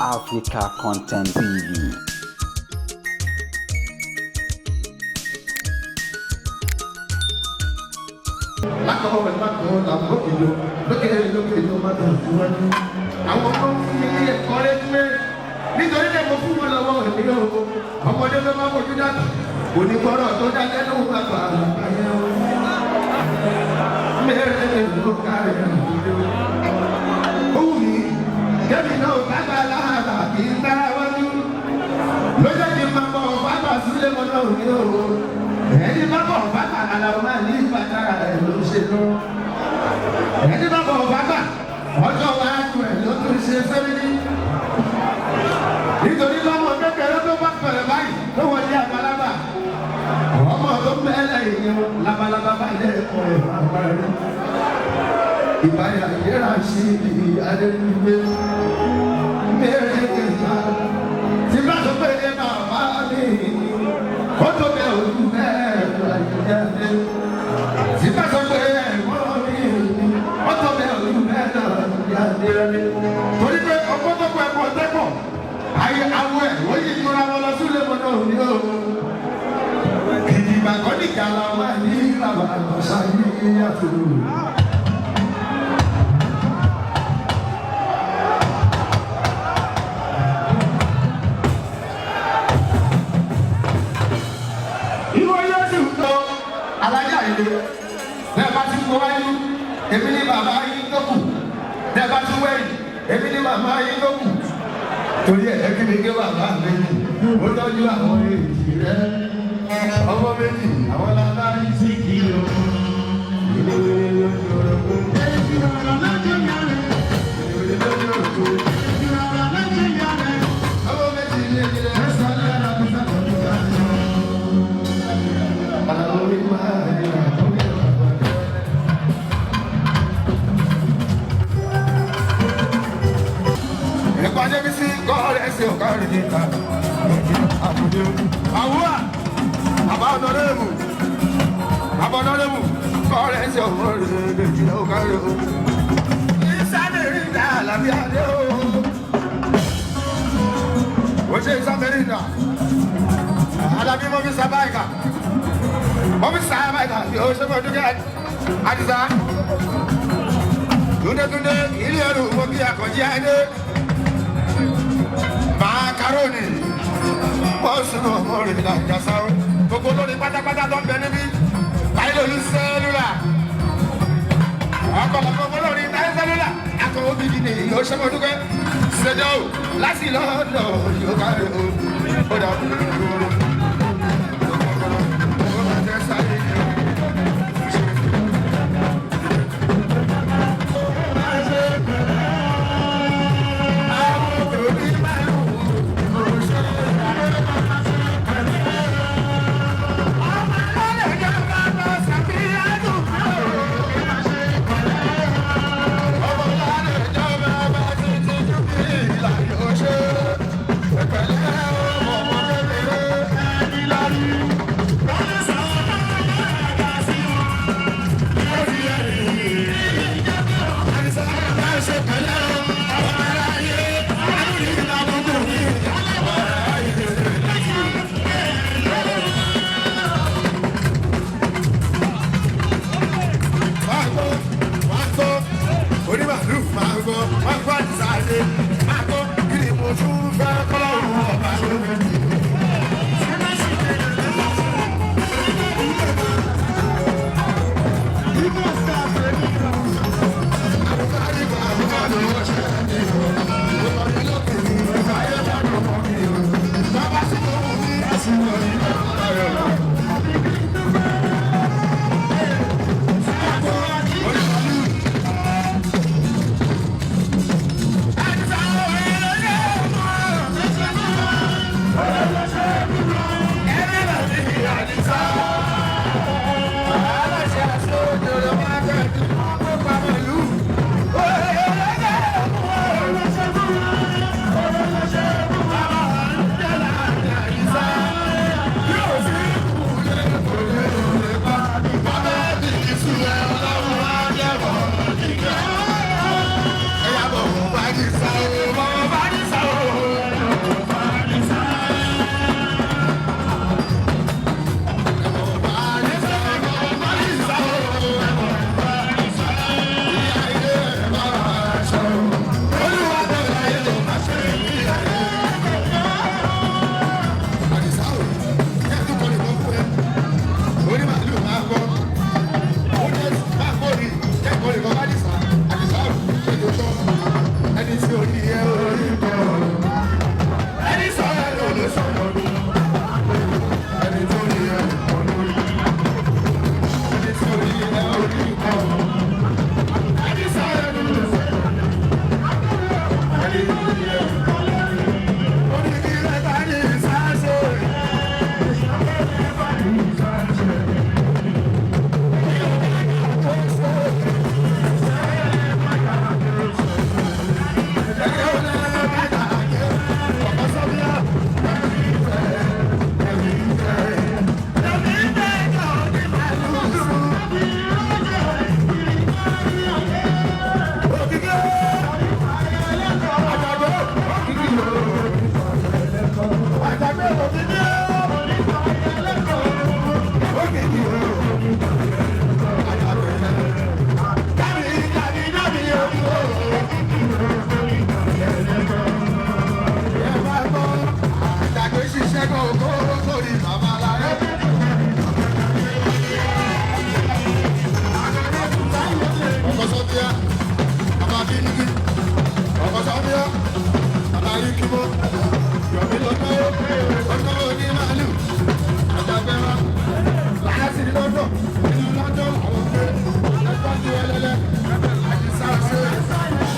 Africa Content TV. Lákọ̀ọ́ làbọ̀ ìlú lókè ìlú máa tó ìwájú. Àwọn ọmọ fún mi ní ẹ̀kọ́ lẹ́gbẹ́ nítorí lè mo fún wọn lọ́wọ́ ìdílé o. Ọmọdé ló máa bójú dàgbà. Onígbọ́rọ̀ tó dá lẹ́nu bàbá àgbáyé o. Mẹ́rẹ̀ẹ́rẹ́ ló kárí àgbáyé o. Ó wù mí kẹ́mi náà bàbá aláàbà kì í dára wájú. Lọ́jọ́ kí n máa bọ̀ bàbá sílé mọ́ náà ní o. Ẹni bá bọ̀ bàbá àlàó máa ní ìbàdà rẹ̀ ló ṣe lọ. Ẹni bá bọ̀ bàbá ọjọ́ wájú ẹ̀ ló tún ṣe sẹ́mi. Nítorí lọ́wọ́ kékeré tó bá pẹ̀lẹ́ báyìí ló wọlé àgbàlagbà. Ọmọ tó mẹ́lẹ̀ ìyẹn labalábá bá ilé ẹ̀kọ́ ẹ̀ máa rí. Ìbáyà yẹra sí adéwìgbé. Mẹ́rin kẹta tí bá tó pé ní bàbá mi. Ó tó bẹ òdu mẹ́rin àyíjáde. Tí bá tó pé ẹ̀gbọ́n mi. Ó tó bẹ òdu mẹ́rin àyíjáde. Torí pé ọkọ̀ tó pẹ̀ pọ̀ tẹ́pọ̀. Ayé awọ ẹ̀ wọ́n yí ìtura wọn lọ sílé mọ́tò òní o. Ìdìbà kan ní ìjàlá wà ní ìlànà àgbọ̀nsá yìí yàtọ̀. Ìwọ yóò sì tó alájà ìlú. Bẹ́ẹ̀ bá ti gbọ́ wáyé, èmi ní bàbá yín tó kù. Bẹ́ẹ̀ bá ti wẹ̀yìn, èmi ní màmá yín tó kù. Torí ẹ̀ kí ni kí bàbá mi ó tọ́jú àwọn èjì rẹ̀ ọmọ méjì àwọn lábá rí sí kí o. Ìdílé lójú orogún. Èjì ọ̀rọ̀ lọ́jọ́ yára. Ìdílé lójú orogún. Èjì ọ̀rọ̀ lọ́jọ́ yára. Ọmọ méjì lè jẹ́ ẹ̀sán lára kó sábà tó bá yọ. Àlọ́ orí máa ń rí àkókò àgbàdo. Ìpàdé mi sí kọ́ọ̀rẹ́ sí ọ̀kárẹ̀ níta. Àwùwà àbọ̀nọ́rẹ́mù kọ́ọ̀rẹ́ sí ọ̀kárẹ̀ níta ọ̀kárẹ̀ o. Ìsàlẹ̀ rí ìdá àlàbí adé o. Ó ṣe ìsàlẹ̀ rí ìdá. Àlàbí mọ́ fi sábàìkà. Mọ́ fi sábàìkà yóò ṣe mọ́ dúkẹ́ àdìsá. Túndétúndé ilé ẹrù mọ́ kí àkànjí adé. Macaroni wọ́n sún ọmọ rẹ̀ lájà sáré gbogbo lórí pátápátá tó ń bẹ níbí báyìí lórí sẹ́lúlà ọ̀pọ̀lọpọ̀ lórí táyé sẹ́lúlà akọ̀wé bíbí ni yóò ṣe mọ́dúkẹ́ ṣèjọ́ láti lọ́dọ̀ yóò kárí o ó dà bí ìgboro ó máa tẹ́ sáré. sọ́bíọ́ àbáyé kíbo yọ̀mí lọ́dọ̀ ọ̀dọ́ òní màálù àjàgbẹ́ra láàásì lọ́dọ̀ ìlú lọ́dọ̀ àwọn ọ̀gbẹ́ ẹ̀kọ́ ti ẹlẹ́lẹ́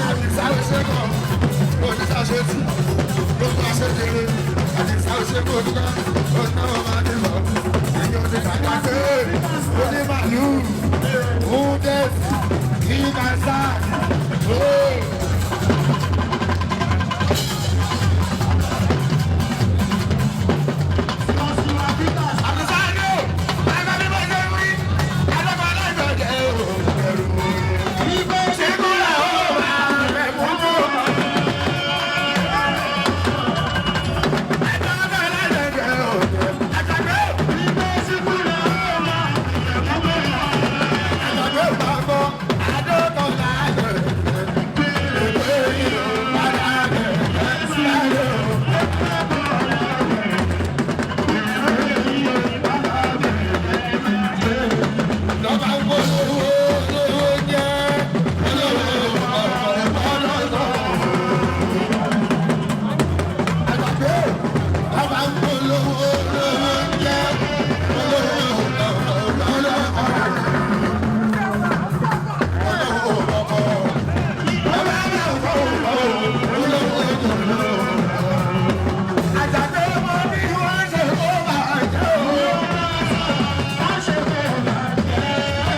àdìsáwẹ́sẹ́ kan oníṣàṣẹ́tì lókù àṣẹ́jẹrẹ àdìsáwẹ́sẹ́ kò dúkà ọ̀dọ́ ọmọ adìmọ̀ ẹ̀yìn òde kàkàtẹ́ onímàálù múdẹ́sì kí kàṣà.